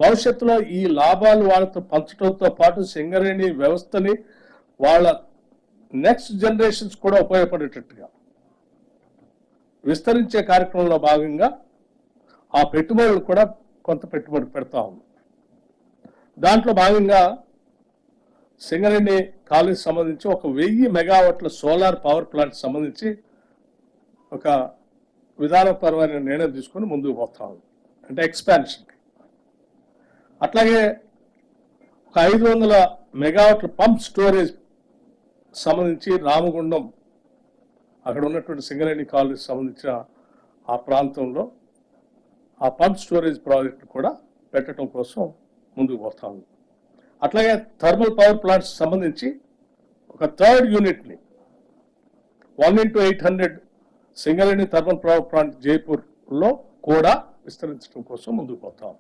భవిష్యత్తులో ఈ లాభాలు వాళ్ళతో పంచడంతో పాటు సింగరేణి వ్యవస్థని వాళ్ళ నెక్స్ట్ జనరేషన్స్ కూడా ఉపయోగపడేటట్టుగా విస్తరించే కార్యక్రమంలో భాగంగా ఆ పెట్టుబడులు కూడా కొంత పెట్టుబడి పెడతా ఉంది. దాంట్లో భాగంగా సింగరేణి కాలేజ్ సంబంధించి 1000 మెగావాట్ల సోలార్ పవర్ ప్లాంట్ సంబంధించి ఒక విధానపరమైన నిర్ణయం తీసుకొని ముందుకు పోతా ఉంది, అంటే ఎక్స్పాన్షన్కి. అట్లాగే 500 మెగావాట్ల పంప్ స్టోరేజ్ సంబంధించి రామగుండం అక్కడ ఉన్నటువంటి సింగరేణి కాలేజ్ సంబంధించిన ఆ ప్రాంతంలో ఆ పంప్ స్టోరేజ్ ప్రాజెక్ట్ కూడా పెట్టడం కోసం ముందుకు పోతా ఉంది. అట్లాగే థర్మల్ పవర్ ప్లాంట్స్ సంబంధించి ఒక 3rd యూనిట్ని 1x800 Singareni thermal power plant జైపూర్లో కూడా విస్తరించడం కోసం ముందుకు పోతాం.